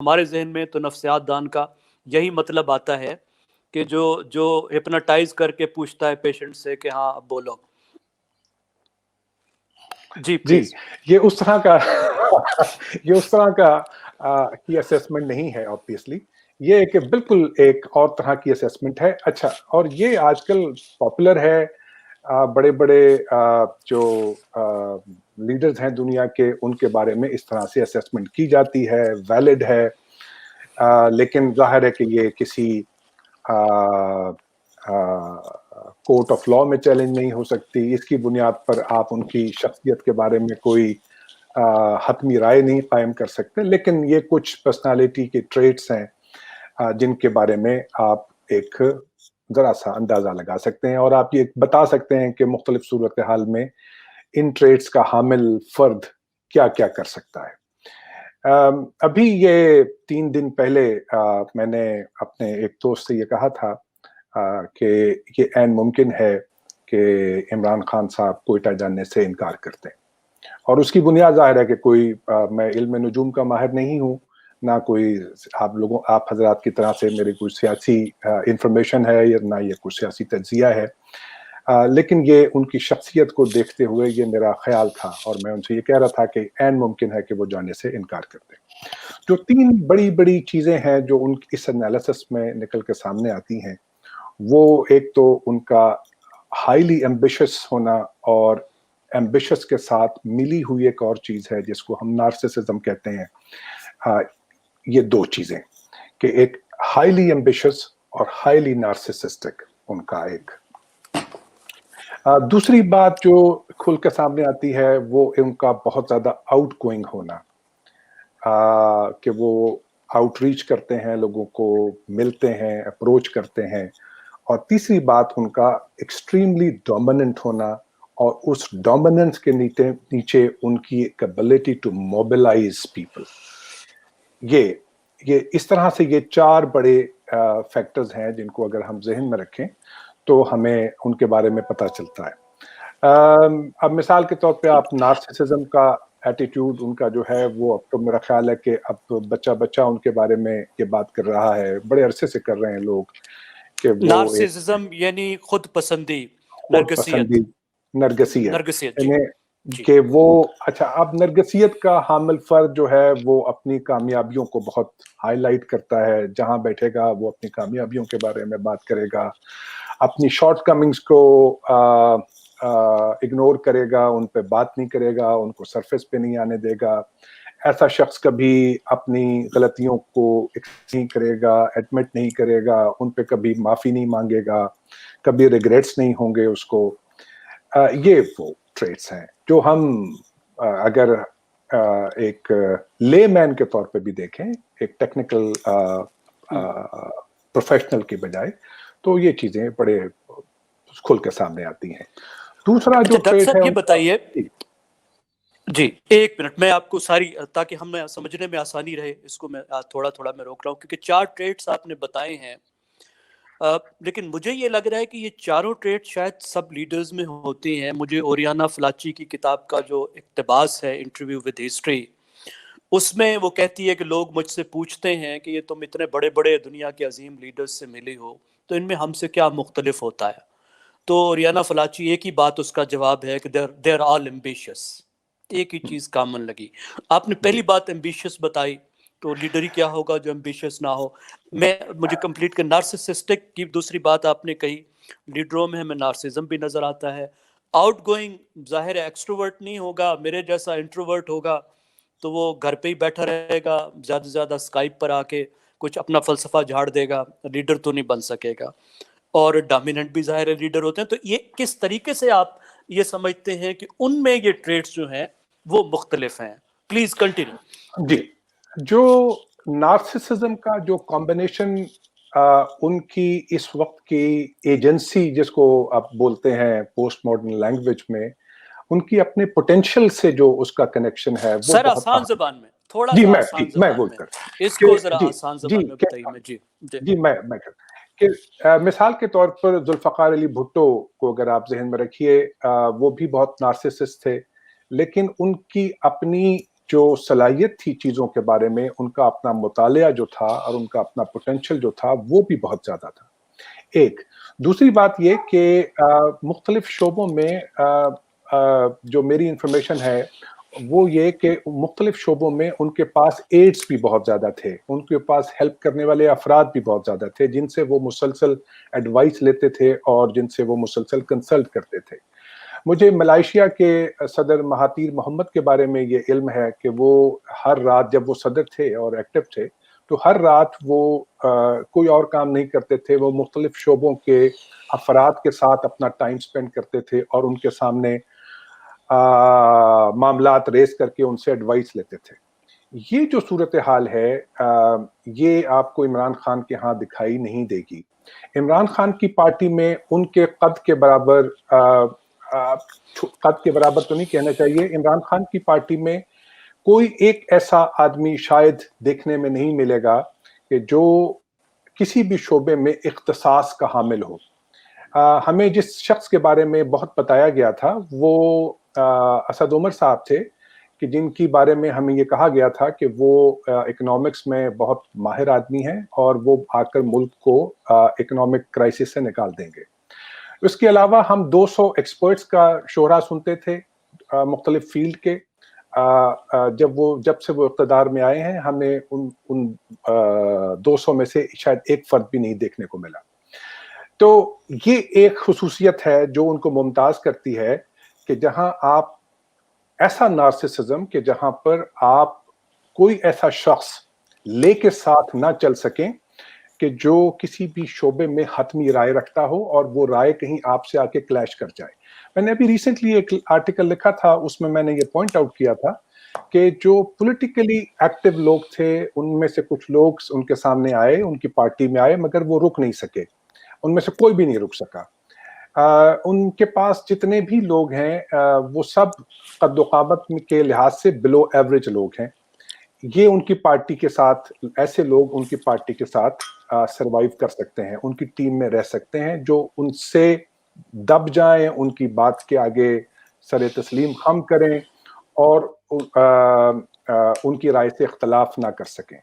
ہمارے ذہن میں تو نفسیات دان کا یہی مطلب آتا ہے کہ جو ہپناٹائز کر کے پوچھتا ہے پیشنٹ سے کہ ہاں اب بولو. جی پلیز. یہ اس طرح کا یہ اس طرح کا کی اسیسمنٹ نہیں ہے آبویسلی. یہ ایک بالکل ایک اور طرح کی اسیسمنٹ ہے. اچھا، اور یہ آج کل پاپولر ہے. بڑے بڑے جو لیڈرز ہیں دنیا کے، ان کے بارے میں اس طرح سے اسیسمنٹ کی جاتی ہے، ویلڈ ہے. لیکن ظاہر ہے کہ یہ کسی کورٹ آف لا میں چیلنج نہیں ہو سکتی. اس کی بنیاد پر آپ ان کی شخصیت کے بارے میں کوئی حتمی رائے نہیں قائم کر سکتے. لیکن یہ کچھ پرسنالٹی کے ٹریٹس ہیں جن کے بارے میں آپ ایک ذرا سا اندازہ لگا سکتے ہیں، اور آپ یہ بتا سکتے ہیں کہ مختلف صورتحال میں ان ٹریٹس کا حامل فرد کیا کیا کر سکتا ہے. ابھی یہ 3 دن پہلے میں نے اپنے ایک دوست سے یہ کہا تھا کہ یہ عین ممکن ہے کہ عمران خان صاحب کوئٹہ جانے سے انکار کرتے ہیں. اور اس کی بنیاد ظاہر ہے کہ کوئی میں علم نجوم کا ماہر نہیں ہوں، نہ کوئی آپ حضرات کی طرح سے میری کوئی سیاسی انفارمیشن ہے، یا نہ یہ کوئی سیاسی تجزیہ ہے. لیکن یہ ان کی شخصیت کو دیکھتے ہوئے یہ میرا خیال تھا، اور میں ان سے یہ کہہ رہا تھا کہ عین ممکن ہے کہ وہ جانے سے انکار کرتے ہیں. جو 3 بڑی بڑی چیزیں ہیں جو ان اس انالیسس میں نکل کے سامنے آتی ہیں، وہ ایک تو ان کا ہائیلی ایمبیشس ہونا، اور ایمبیشس کے ساتھ ملی ہوئی ایک اور چیز ہے جس کو ہم نارسسزم کہتے ہیں. یہ 2 چیزیں، کہ ایک ہائیلی ایمبیشس اور ہائیلی نارسسسٹک ان کا ایک. دوسری بات جو کھل کے سامنے آتی ہے وہ ان کا بہت زیادہ آؤٹ گوئنگ ہونا، کہ وہ آؤٹ ریچ کرتے ہیں، لوگوں کو ملتے ہیں، اپروچ کرتے ہیں. اور تیسری بات ان کا ایکسٹریملی ڈومیننٹ ہونا، اور اس ڈومیننس کے نیچے ان کی ایبلٹی ٹو موبلائز پیپل. یہ اس طرح سے یہ 4 بڑے فیکٹرز ہیں جن کو اگر ہم ذہن میں رکھیں تو ہمیں ان کے بارے میں پتہ چلتا ہے. اب مثال کے طور پہ آپ نارسسزم کا ایٹیٹیوڈ ان کا جو ہے وہ، اب تو میرا خیال ہے کہ اب بچہ ان کے بارے میں یہ بات کر رہا ہے، بڑے عرصے سے کر رہے ہیں لوگ، کہ وہ نارسسزم یعنی خود پسندی، نرگسیت جی. کہ وہ اچھا، اب نرگسیت کا حامل فرد جو ہے وہ اپنی کامیابیوں کو بہت ہائی لائٹ کرتا ہے. جہاں بیٹھے گا وہ اپنی کامیابیوں کے بارے میں بات کرے گا، اپنی شارٹ کمنگز کو اگنور کرے گا، ان پہ بات نہیں کرے گا، ان کو سرفیس پہ نہیں آنے دے گا. ایسا شخص کبھی اپنی غلطیوں کو نہیں کرے گا، ایڈمٹ نہیں کرے گا، ان پہ کبھی معافی نہیں مانگے گا، کبھی ریگریٹس نہیں ہوں گے اس کو. یہ وہ ٹریٹس ہیں جو ہم اگر ایک لے مین کے طور پہ بھی دیکھیں، ایک ٹیکنیکل پروفیشنل کی بجائے، تو یہ چیزیں بڑے کھل کے سامنے آتی ہیں. دوسرا جو ڈاکٹر ٹریٹ ہے صاحب یہ بتائیے، جی 1 منٹ میں آپ کو ساری، تاکہ ہمیں سمجھنے میں آسانی رہے، اس کو میں تھوڑا میں روک رہا ہوں کیونکہ 4 ٹریٹس آپ نے بتائے ہیں. لیکن مجھے یہ لگ رہا ہے کہ یہ 4 ٹریٹ شاید سب لیڈرز میں ہوتی ہیں. مجھے اوریانا فلاچی کی کتاب کا جو اقتباس ہے، انٹرویو ود ہسٹری، اس میں وہ کہتی ہے کہ لوگ مجھ سے پوچھتے ہیں کہ یہ تم اتنے بڑے بڑے دنیا کے عظیم لیڈرز سے ملی ہو، تو ان میں ہم سے کیا مختلف ہوتا ہے؟ تو اوریانا فلاچی ایک ہی بات اس کا جواب ہے کہ they're all ambitious. ایک ہی چیز کامن لگی. آپ نے پہلی بات ایمبیشس بتائی، تو لیڈر ہی کیا ہوگا جو ایمبیشس نہ ہو. مجھے کمپلیٹ کر نارسسسٹک کی دوسری بات آپ نے کہی، لیڈروں میں ہمیں نارسزم بھی نظر آتا ہے. آؤٹ گوئنگ ظاہر ہے ایکسٹروورٹ نہیں ہوگا، میرے جیسا انٹروورٹ ہوگا تو وہ گھر پہ ہی بیٹھا رہے گا، زیادہ سے زیادہ اسکائپ پر آ کے کچھ اپنا فلسفہ جھاڑ دے گا، لیڈر تو نہیں بن سکے گا. اور ڈومیننٹ بھی ظاہر لیڈر ہوتے ہیں. تو یہ کس طریقے سے آپ یہ سمجھتے ہیں کہ ان میں یہ ٹریٹس جو ہیں وہ مختلف ہیں؟ Please continue. جی، جو نارسسزم کا جو کمبینیشن ان کی اس وقت کی ایجنسی، جس کو آپ بولتے ہیں پوسٹ ماڈرن لینگویج میں، ان کی اپنے پوٹینشل سے جو اس کا کنیکشن ہے وہ سر بہت آسان زبان میں، تھوڑا جی سا میں آسان میں زبان بول میں کر اس کہ کو ذرا جی آسان جی زبان میں بتائیے. جی میں کہ مثال کے طور پر ذوالفقار علی بھٹو کو اگر آپ ذہن میں رکھیے، وہ بھی بہت نارسسسٹ تھے، لیکن ان کی اپنی جو صلاحیت تھی چیزوں کے بارے میں، ان کا اپنا مطالعہ جو تھا اور ان کا اپنا پوٹینشیل جو تھا وہ بھی بہت زیادہ تھا. ایک دوسری بات یہ کہ مختلف شعبوں میں جو میری انفارمیشن ہے وہ یہ کہ مختلف شعبوں میں ان کے پاس ایڈز بھی بہت زیادہ تھے، ان کے پاس ہیلپ کرنے والے افراد بھی بہت زیادہ تھے جن سے وہ مسلسل ایڈوائس لیتے تھے اور جن سے وہ مسلسل کنسلٹ کرتے تھے. مجھے ملائیشیا کے صدر مہاتیر محمد کے بارے میں یہ علم ہے کہ وہ ہر رات، جب وہ صدر تھے اور ایکٹیو تھے، تو ہر رات وہ کوئی اور کام نہیں کرتے تھے، وہ مختلف شعبوں کے افراد کے ساتھ اپنا ٹائم سپینڈ کرتے تھے اور ان کے سامنے معاملات ریز کر کے ان سے ایڈوائس لیتے تھے. یہ جو صورتحال ہے یہ آپ کو عمران خان کے ہاں دکھائی نہیں دے گی. عمران خان کی پارٹی میں ان کے قد کے برابر تو نہیں کہنا چاہیے، عمران خان کی پارٹی میں کوئی ایک ایسا آدمی شاید دیکھنے میں نہیں ملے گا کہ جو کسی بھی شعبے میں اختصاص کا حامل ہو. ہمیں جس شخص کے بارے میں بہت بتایا گیا تھا وہ اسد عمر صاحب تھے، کہ جن کی بارے میں ہمیں یہ کہا گیا تھا کہ وہ اکنامکس میں بہت ماہر آدمی ہیں اور وہ آ کر ملک کو اکنامک کرائسس سے نکال دیں گے. اس کے علاوہ ہم 200 ایکسپرٹس کا شعرا سنتے تھے مختلف فیلڈ کے. جب سے وہ اقتدار میں آئے ہیں ہمیں ان 200 میں سے شاید ایک فرد بھی نہیں دیکھنے کو ملا. تو یہ ایک خصوصیت ہے جو ان کو ممتاز کرتی ہے کہ جہاں آپ ایسا نارسسزم کہ جہاں پر آپ کوئی ایسا شخص لے کے ساتھ نہ چل سکیں کہ جو کسی بھی شعبے میں حتمی رائے رکھتا ہو اور وہ رائے کہیں آپ سے آ کے کلیش کر جائے. میں نے ابھی ریسنٹلی ایک آرٹیکل لکھا تھا، اس میں نے یہ پوائنٹ آؤٹ کیا تھا کہ جو پولیٹیکلی ایکٹیو لوگ تھے ان میں سے کچھ لوگ ان کے سامنے آئے، ان کی پارٹی میں آئے، مگر وہ رک نہیں سکے. ان میں سے کوئی بھی نہیں رک سکا. ان کے پاس جتنے بھی لوگ ہیں وہ سب قد و قامت کے لحاظ سے بلو ایوریج لوگ ہیں. یہ ان کی پارٹی کے ساتھ، ایسے لوگ ان کی پارٹی کے ساتھ سروائیو کر سکتے ہیں، ان کی ٹیم میں رہ سکتے ہیں، جو ان سے دب جائیں، ان کی بات کے آگے سر تسلیم خم کریں اور ان کی رائے سے اختلاف نہ کر سکیں.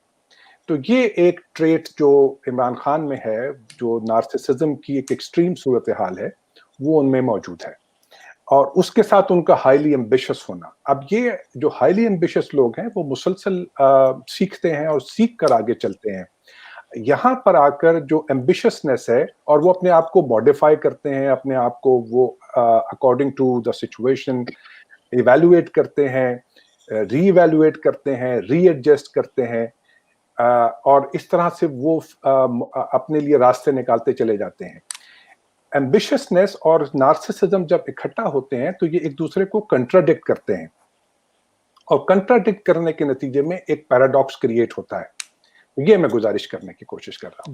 تو یہ ایک ٹریٹ جو عمران خان میں ہے، جو نارسسزم کی ایک ایکسٹریم صورتحال ہے، وہ ان میں موجود ہے. اور اس کے ساتھ ان کا ہائیلی ایمبیشس ہونا. اب یہ جو ہائیلی ایمبیشس لوگ ہیں وہ مسلسل سیکھتے ہیں اور سیکھ کر آگے چلتے ہیں. یہاں پر آ کر جو ایمبیشسنس ہے اور وہ اپنے آپ کو ماڈیفائی کرتے ہیں، اپنے آپ کو وہ according to the situation evaluate کرتے ہیں، ری ایویلویٹ کرتے ہیں، ری ایڈجسٹ کرتے ہیں، اور اس طرح سے وہ اپنے لیے راستے نکالتے چلے جاتے ہیں. ایمبیشسنس اور نارسسزم جب اکٹھا ہوتے ہیں تو یہ ایک دوسرے کو کنٹراڈکٹ کرتے ہیں، اور کنٹراڈکٹ کرنے کے نتیجے میں ایک پیراڈاکس کریٹ ہوتا ہے. یہ میں گزارش کرنے کی کوشش کر رہا ہوں. جی